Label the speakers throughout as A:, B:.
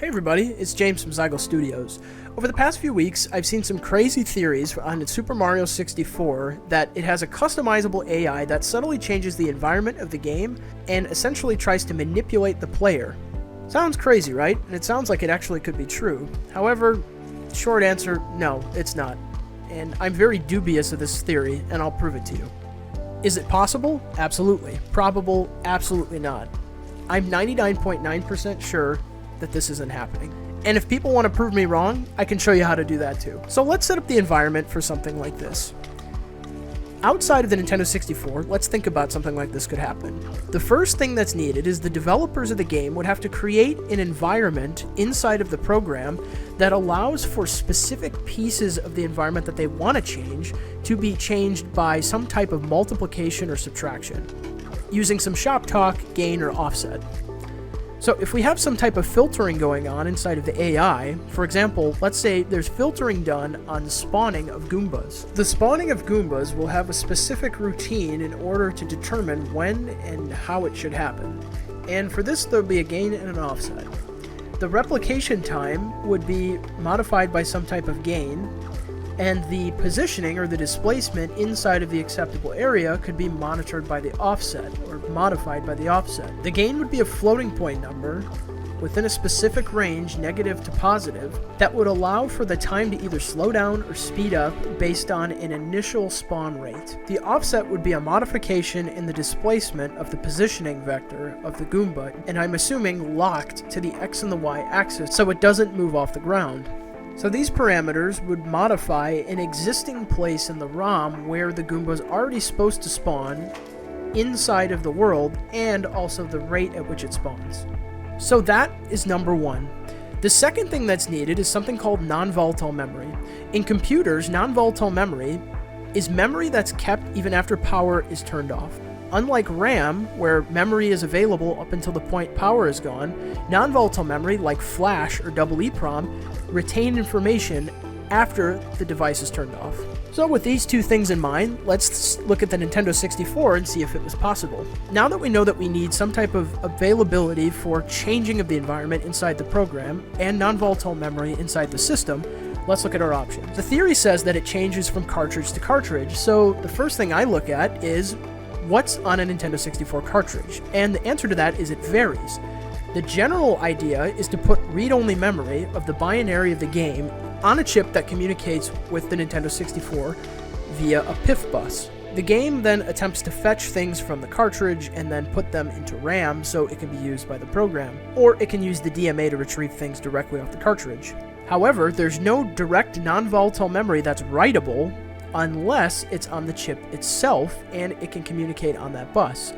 A: Hey everybody, it's James from Zygle Studios. Over the past few weeks, I've seen some crazy theories on Super Mario 64 that it has a customizable AI that subtly changes the environment of the game and essentially tries to manipulate the player. Sounds crazy, right? And it sounds like it actually could be true. However, short answer, no, it's not. And I'm very dubious of this theory, and I'll prove it to you. Is it possible? Absolutely. Probable? Absolutely not. I'm 99.9% sure that this isn't happening. And if people want to prove me wrong, I can show you how to do that too. So let's set up the environment for something like this. Outside of the Nintendo 64, let's think about something like this could happen. The first thing that's needed is the developers of the game would have to create an environment inside of the program that allows for specific pieces of the environment that they want to change to be changed by some type of multiplication or subtraction, using some shop talk, gain, or offset. So if we have some type of filtering going on inside of the AI, for example, let's say there's filtering done on the spawning of Goombas. The spawning of Goombas will have a specific routine in order to determine when and how it should happen. And for this, there'll be a gain and an offset. The replication time would be modified by some type of gain, and the positioning or the displacement inside of the acceptable area could be monitored by the offset or modified by the offset. The gain would be a floating point number within a specific range, negative to positive, that would allow for the time to either slow down or speed up based on an initial spawn rate. The offset would be a modification in the displacement of the positioning vector of the Goomba, and I'm assuming locked to the X and the Y axis so it doesn't move off the ground. So these parameters would modify an existing place in the ROM where the Goomba is already supposed to spawn inside of the world, and also the rate at which it spawns. So that is number one. The second thing that's needed is something called non-volatile memory. In computers, non-volatile memory is memory that's kept even after power is turned off. Unlike RAM, where memory is available up until the point power is gone, non-volatile memory, like Flash or EEPROM, retain information after the device is turned off. So with these two things in mind, let's look at the Nintendo 64 and see if it was possible. Now that we know that we need some type of availability for changing of the environment inside the program and non-volatile memory inside the system, let's look at our options. The theory says that it changes from cartridge to cartridge, so the first thing I look at is what's on a Nintendo 64 cartridge, and the answer to that is it varies. The general idea is to put read-only memory of the binary of the game on a chip that communicates with the Nintendo 64 via a PIF bus. The game then attempts to fetch things from the cartridge and then put them into RAM so it can be used by the program, or it can use the DMA to retrieve things directly off the cartridge. However, there's no direct non-volatile memory that's writable unless it's on the chip itself and it can communicate on that bus.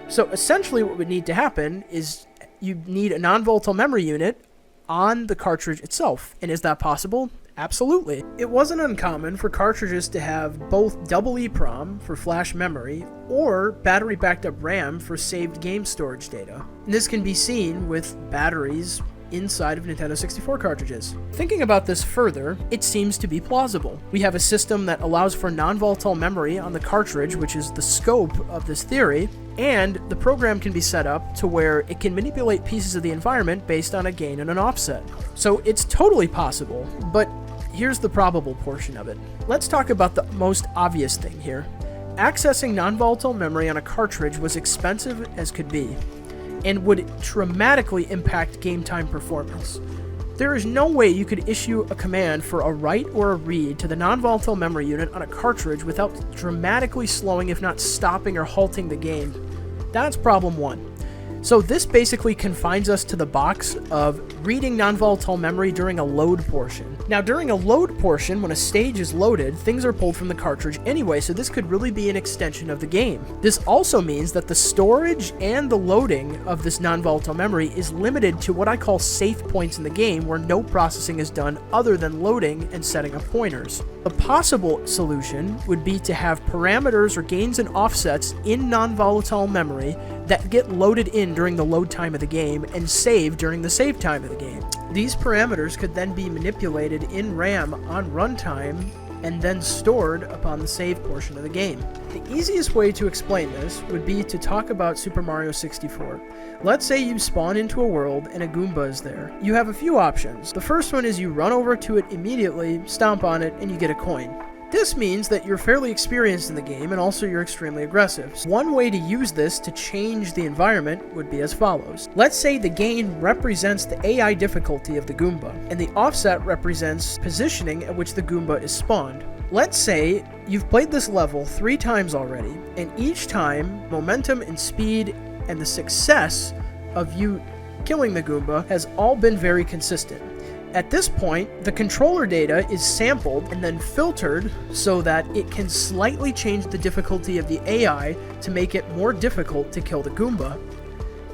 A: So essentially what would need to happen is you need a non-volatile memory unit on the cartridge itself. And is that possible? Absolutely. It wasn't uncommon for cartridges to have both EEPROM for flash memory or battery backed up RAM for saved game storage data. And this can be seen with batteries inside of Nintendo 64 cartridges. Thinking about this further, it seems to be plausible. We have a system that allows for non-volatile memory on the cartridge, which is the scope of this theory, and the program can be set up to where it can manipulate pieces of the environment based on a gain and an offset. So it's totally possible, but here's the probable portion of it. Let's talk about the most obvious thing here. Accessing non-volatile memory on a cartridge was expensive as could be, and would dramatically impact game time performance. There is no way you could issue a command for a write or a read to the non-volatile memory unit on a cartridge without dramatically slowing, if not stopping or halting the game. That's problem one. So this basically confines us to the box of reading non-volatile memory during a load portion. Now during a load portion, when a stage is loaded, things are pulled from the cartridge anyway, so this could really be an extension of the game. This also means that the storage and the loading of this non-volatile memory is limited to what I call safe points in the game where no processing is done other than loading and setting up pointers. A possible solution would be to have parameters or gains and offsets in non-volatile memory that get loaded in during the load time of the game and saved during the save time of the game. These parameters could then be manipulated in RAM on runtime and then stored upon the save portion of the game. The easiest way to explain this would be to talk about Super Mario 64. Let's say you spawn into a world and a Goomba is there. You have a few options. The first one is you run over to it immediately, stomp on it, and you get a coin. This means that you're fairly experienced in the game and also you're extremely aggressive. So one way to use this to change the environment would be as follows. Let's say the gain represents the AI difficulty of the Goomba, and the offset represents positioning at which the Goomba is spawned. Let's say you've played this level 3 times already, and each time momentum and speed and the success of you killing the Goomba has all been very consistent. At this point, the controller data is sampled and then filtered so that it can slightly change the difficulty of the AI to make it more difficult to kill the Goomba.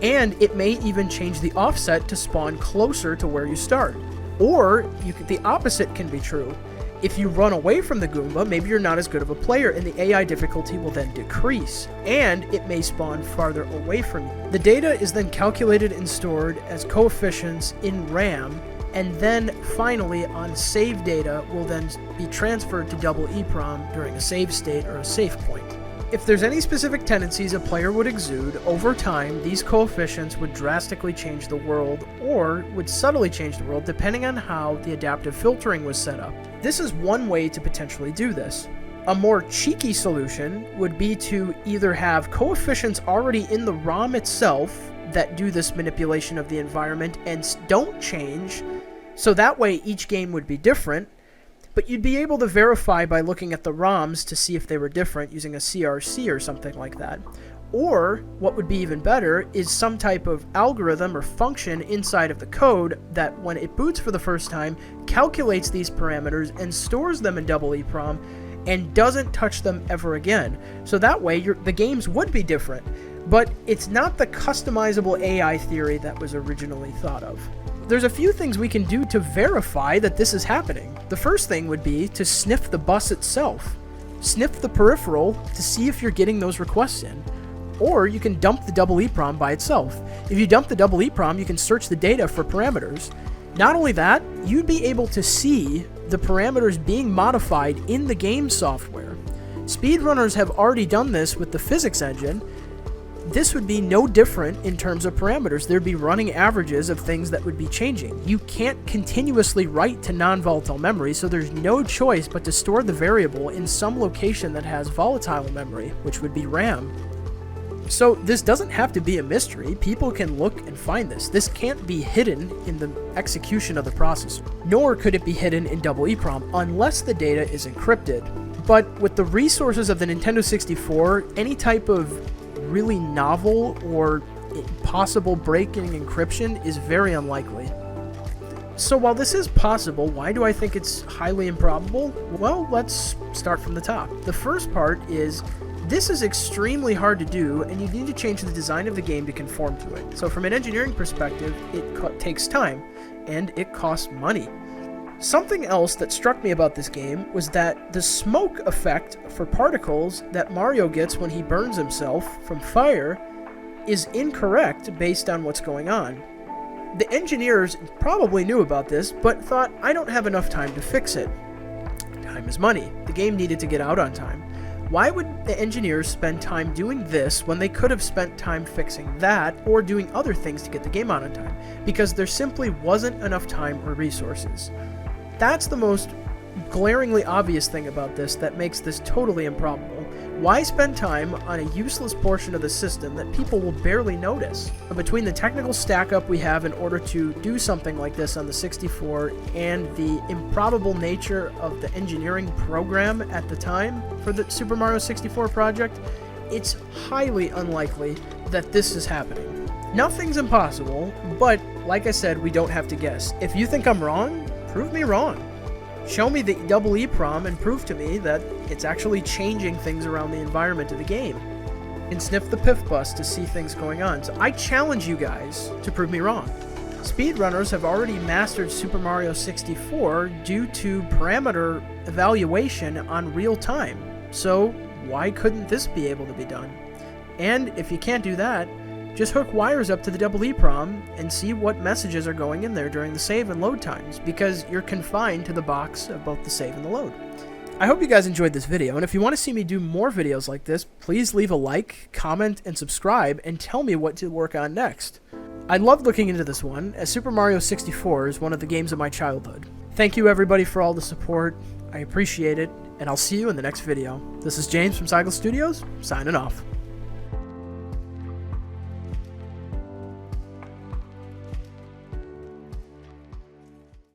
A: And it may even change the offset to spawn closer to where you start. Or the opposite can be true. If you run away from the Goomba, maybe you're not as good of a player and the AI difficulty will then decrease, and it may spawn farther away from you. The data is then calculated and stored as coefficients in RAM, and then finally on save data will then be transferred to double EEPROM during a save state or a save point. If there's any specific tendencies a player would exude, over time these coefficients would drastically change the world or would subtly change the world depending on how the adaptive filtering was set up. This is one way to potentially do this. A more cheeky solution would be to either have coefficients already in the ROM itself that do this manipulation of the environment and don't change, so that way each game would be different, but you'd be able to verify by looking at the ROMs to see if they were different using a CRC or something like that. Or, what would be even better, is some type of algorithm or function inside of the code that when it boots for the first time, calculates these parameters and stores them in double EEPROM and doesn't touch them ever again. So that way the games would be different. But it's not the customizable AI theory that was originally thought of. There's a few things we can do to verify that this is happening. The first thing would be to sniff the bus itself. Sniff the peripheral to see if you're getting those requests in. Or you can dump the double EEPROM by itself. If you dump the double EEPROM, you can search the data for parameters. Not only that, you'd be able to see the parameters being modified in the game software. Speedrunners have already done this with the physics engine. This would be no different in terms of parameters. There'd be running averages of things that would be changing. You can't continuously write to non-volatile memory, so there's no choice but to store the variable in some location that has volatile memory, which would be RAM. So this doesn't have to be a mystery. People can look and find this. This can't be hidden in the execution of the processor, nor could it be hidden in double EEPROM unless the data is encrypted. But with the resources of the Nintendo 64, any type of really novel or impossible breaking encryption is very unlikely. So while this is possible, why do I think it's highly improbable? Well, let's start from the top. The first part is this is extremely hard to do, and you need to change the design of the game to conform to it. So from an engineering perspective, it takes time, and it costs money. Something else that struck me about this game was that the smoke effect for particles that Mario gets when he burns himself from fire is incorrect based on what's going on. The engineers probably knew about this, but thought, I don't have enough time to fix it. Time is money. The game needed to get out on time. Why would the engineers spend time doing this when they could have spent time fixing that or doing other things to get the game out on time? Because there simply wasn't enough time or resources. That's the most glaringly obvious thing about this that makes this totally improbable. Why spend time on a useless portion of the system that people will barely notice? Between the technical stack-up we have in order to do something like this on the 64 and the improbable nature of the engineering program at the time for the Super Mario 64 project, it's highly unlikely that this is happening. Nothing's impossible, but like I said, we don't have to guess. If you think I'm wrong, prove me wrong. Show me the double EEPROM and prove to me that it's actually changing things around the environment of the game. And sniff the PIF bus to see things going on. So I challenge you guys to prove me wrong. Speedrunners have already mastered Super Mario 64 due to parameter evaluation on real time. So why couldn't this be able to be done? And if you can't do that, just hook wires up to the double EEPROM and see what messages are going in there during the save and load times, because you're confined to the box of both the save and the load. I hope you guys enjoyed this video, and if you want to see me do more videos like this, please leave a like, comment, and subscribe, and tell me what to work on next. I loved looking into this one, as Super Mario 64 is one of the games of my childhood. Thank you everybody for all the support, I appreciate it, and I'll see you in the next video. This is James from Zygel Studios, signing off.